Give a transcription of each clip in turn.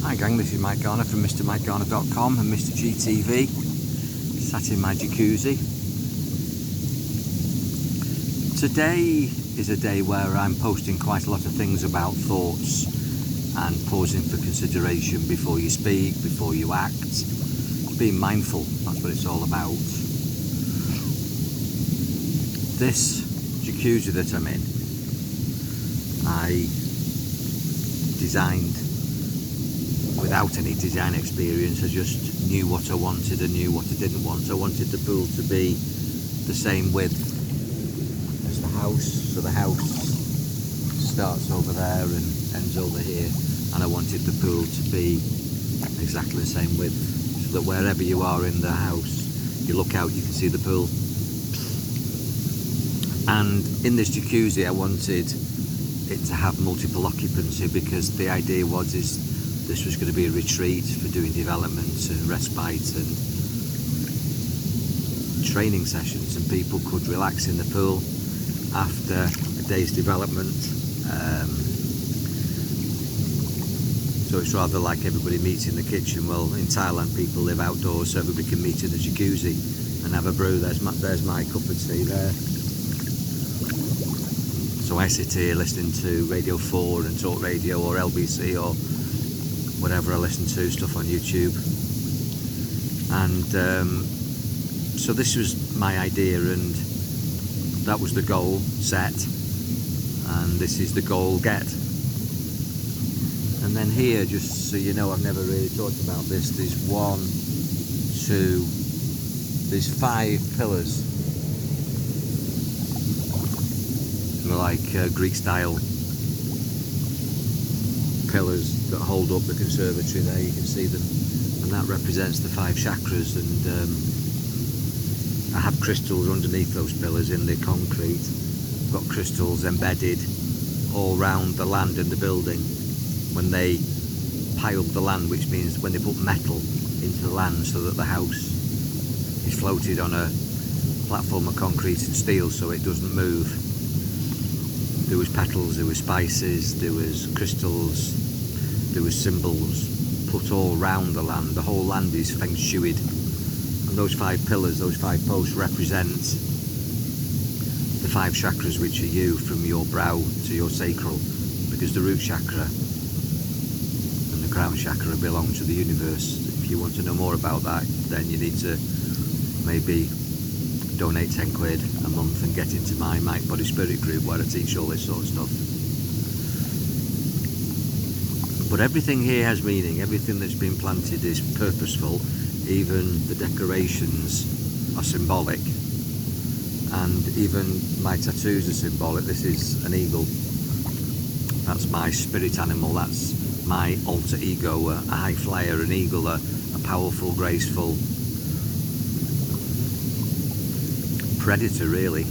Hi gang, this is Mike Garner from MrMikeGarner.com and Mr GTV. Sat in my jacuzzi. Today is a day where I'm posting quite a lot of things about thoughts and pausing for consideration before you speak, before you act. Being mindful, that's what it's all about. This jacuzzi that I'm in, I designed without any design experience. I just knew what I wanted and knew what I didn't want. I wanted the pool to be the same width as the house, so the house starts over there and ends over here, and I wanted the pool to be exactly the same width, so that wherever you are in the house, you look out, you can see the pool. And in this jacuzzi I wanted it to have multiple occupancy, because the idea was this was going to be a retreat for doing development and respite and training sessions, and people could relax in the pool after a day's development. So it's rather like everybody meets in the kitchen. Well, in Thailand people live outdoors, so everybody can meet in the jacuzzi and have a brew. There's my cup of tea there. So I sit here listening to Radio 4 and Talk Radio or LBC or whatever I listen to, stuff on YouTube. And so this was my idea, and that was the goal set, and this is the goal get. And then here, just so you know, I've never really talked about this, there's 5 pillars. They're like Greek style pillars that hold up the conservatory there. You can see them, and that represents the 5 chakras. And I have crystals underneath those pillars in the concrete. I've got crystals embedded all round the land and the building. When they pile the land, which means when they put metal into the land so that the house is floated on a platform of concrete and steel so it doesn't move. There was petals, there was spices, there was crystals, there was symbols put all round the land. The whole land is feng shuied, and those 5 pillars, those 5 posts represent the 5 chakras, which are you, from your brow to your sacral, because the root chakra and the crown chakra belong to the universe. If you want to know more about that, then you need to maybe donate 10 quid a month and get into my Mind Body Spirit group, where I teach all this sort of stuff. But everything here has meaning. Everything that's been planted is purposeful. Even the decorations are symbolic, and even my tattoos are symbolic. This is an eagle. That's my spirit animal. That's my alter ego, a high flyer, an eagle, a powerful, graceful predator, really.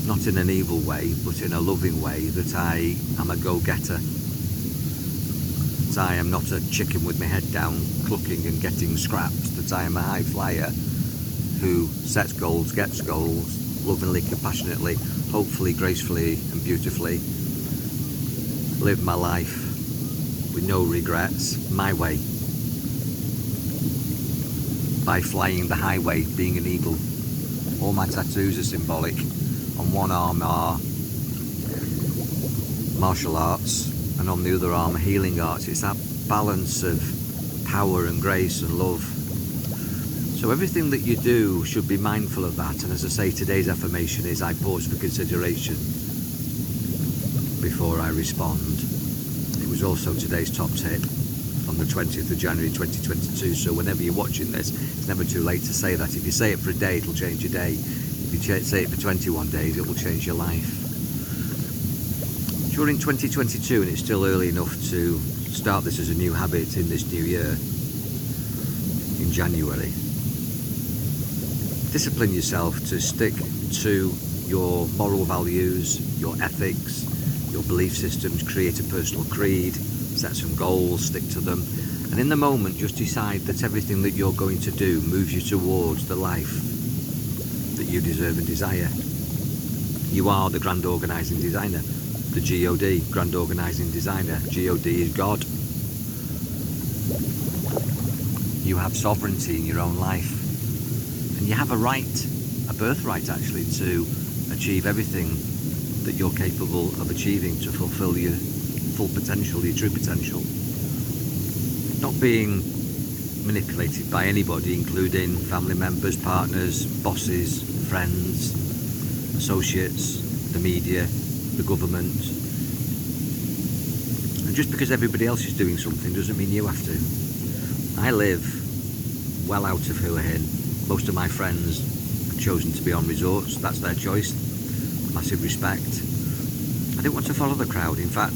Not in an evil way, but in a loving way, that I am a go-getter. That I am not a chicken with my head down, clucking and getting scrapped. That I am a high flyer who sets goals, gets goals, lovingly, compassionately, hopefully, gracefully and beautifully. Live my life with no regrets, my way. By flying the highway, being an eagle. All my tattoos are symbolic. On one arm are martial arts, and on the other arm are healing arts. It's that balance of power and grace and love. So everything that you do should be mindful of that. And as I say, today's affirmation is I pause for consideration before I respond. It was also today's top tip on the 20th of January 2022, so whenever you're watching this, it's never too late to say that. If you say it for a day, it'll change your day. If you say it for 21 days, it will change your life. During 2022, and it's still early enough to start this as a new habit in this new year, in January, discipline yourself to stick to your moral values, your ethics, your belief systems, create a personal creed, set some goals, stick to them, and in the moment just decide that everything that you're going to do moves you towards the life that you deserve and desire. You are the grand organising designer, the GOD, grand organising designer. GOD is God. You have sovereignty in your own life. And you have a right, a birthright actually, to achieve everything that you're capable of achieving to fulfill your full potential, your true potential. Not being manipulated by anybody, including family members, partners, bosses, friends, associates, the media, the government. And just because everybody else is doing something doesn't mean you have to. I live well out of Hua Hin. Most of my friends have chosen to be on resorts. That's their choice. Massive respect. I don't want to follow the crowd. In fact,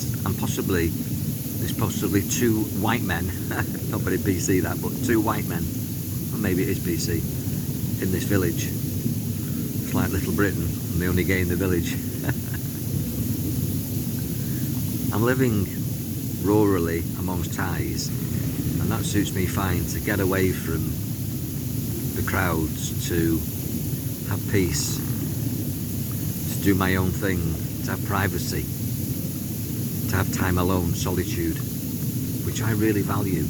there's possibly two white men, not very BC that, but two white men, or maybe it is BC, in this village. It's like Little Britain, and the only gay in the village. I'm living rurally amongst Thais, and that suits me fine, to get away from the crowds, to have peace, to do my own thing, to have privacy, to have time alone, solitude, which I really value.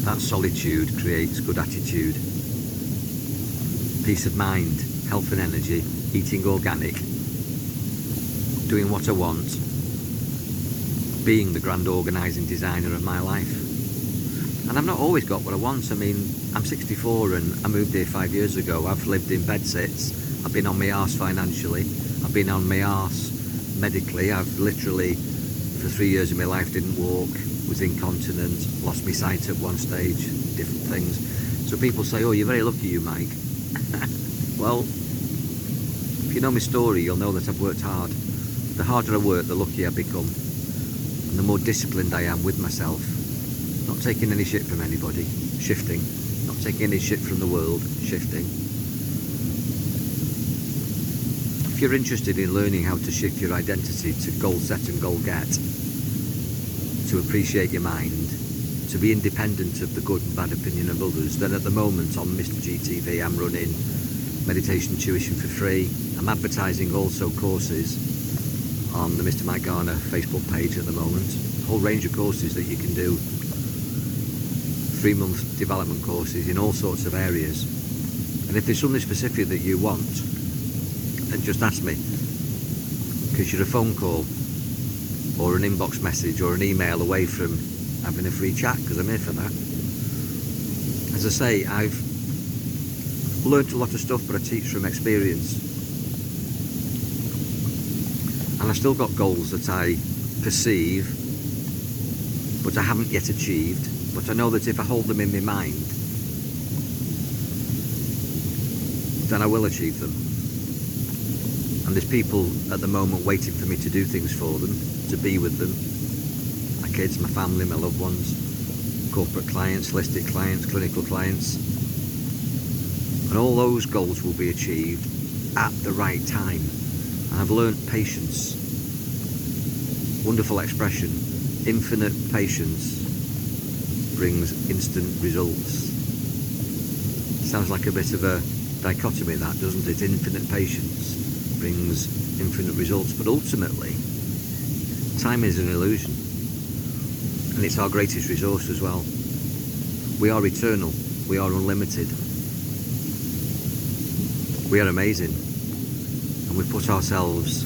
That solitude creates good attitude, peace of mind, health and energy, eating organic, doing what I want, being the grand organising designer of my life. And I've not always got what I want. I mean, I'm 64 and I moved here 5 years ago. I've lived in bedsits. I've been on my arse financially. I've been on my arse medically. I've literally, for 3 years of my life, didn't walk, was incontinent, lost my sight at one stage, different things. So people say, oh, you're very lucky, you, Mike. Well, if you know my story, you'll know that I've worked hard. The harder I work, the luckier I become. And the more disciplined I am with myself. Not taking any shit from anybody, shifting. Not taking any shit from the world, shifting. If you're interested in learning how to shift your identity to goal set and goal get, to appreciate your mind, to be independent of the good and bad opinion of others, then at the moment on Mr. GTV I'm running meditation tuition for free. I'm advertising also courses on the Mr. Mike Garner Facebook page at the moment. A whole range of courses that you can do. 3-month development courses in all sorts of areas. And if there's something specific that you want, then just ask me. Because you're a phone call or an inbox message or an email away from having a free chat, because I'm here for that. As I say, I've learnt a lot of stuff, but I teach from experience. And I've still got goals that I perceive, but I haven't yet achieved. But I know that if I hold them in my mind, then I will achieve them. And there's people at the moment waiting for me to do things for them, to be with them. My kids, my family, my loved ones, corporate clients, holistic clients, clinical clients. And all those goals will be achieved at the right time. And I've learnt patience. Wonderful expression. Infinite patience brings instant results. Sounds like a bit of a dichotomy, that, doesn't it? Infinite patience brings infinite results, but ultimately time is an illusion, and it's our greatest resource as well. We are eternal, we are unlimited, we are amazing, and we put ourselves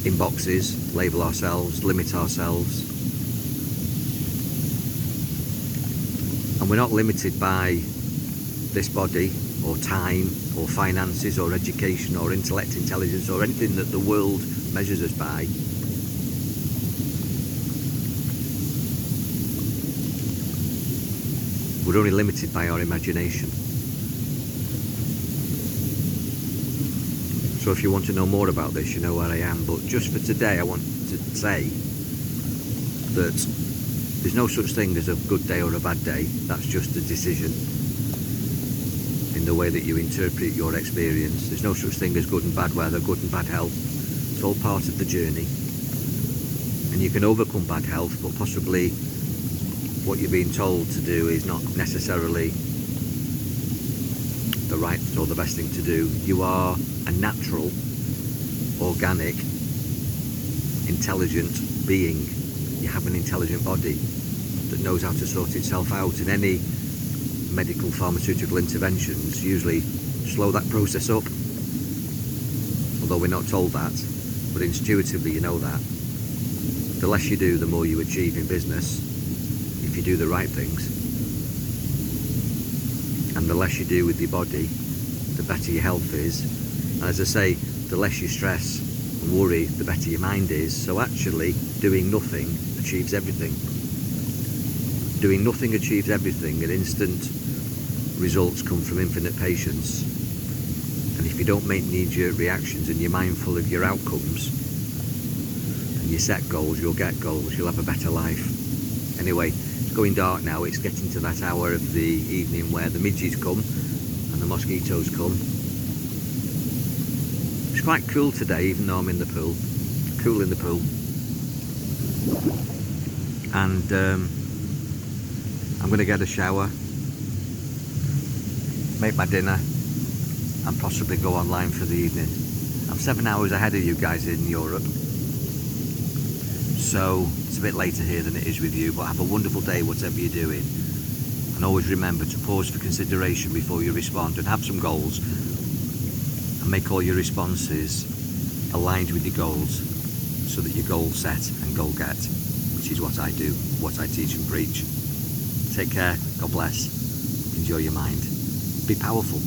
in boxes, label ourselves, limit ourselves. And we're not limited by this body, or time, or finances, or education, or intellect, intelligence, or anything that the world measures us by. We're only limited by our imagination. So if you want to know more about this, you know where I am. But just for today, I want to say that there's no such thing as a good day or a bad day. That's just a decision in the way that you interpret your experience. There's no such thing as good and bad weather, good and bad health. It's all part of the journey. And you can overcome bad health, but possibly what you're being told to do is not necessarily the right or the best thing to do. You are a natural, organic, intelligent being. you have an intelligent body that knows how to sort itself out, and any medical pharmaceutical interventions usually slow that process up, although we're not told that, but intuitively you know that. The less you do, the more you achieve in business, if you do the right things. And the less you do with your body, the better your health is. And as I say, the less you stress and worry, the better your mind is. So actually, doing nothing achieves everything. Doing nothing achieves everything, and instant results come from infinite patience. And if you don't make knee-jerk reactions and you're mindful of your outcomes and you set goals, you'll get goals, you'll have a better life. Anyway, it's going dark now. It's getting to that hour of the evening where the midges come and the mosquitoes come. It's quite cool today, even though I'm in the pool. Cool in the pool. And I'm going to get a shower, make my dinner, and possibly go online for the evening. I'm 7 hours ahead of you guys in Europe, so it's a bit later here than it is with you, but have a wonderful day whatever you're doing. And always remember to pause for consideration before you respond, and have some goals, and make all your responses aligned with your goals, so that you're goal set and goal get, which is what I do, what I teach and preach. Take care, God bless, enjoy your mind, be powerful.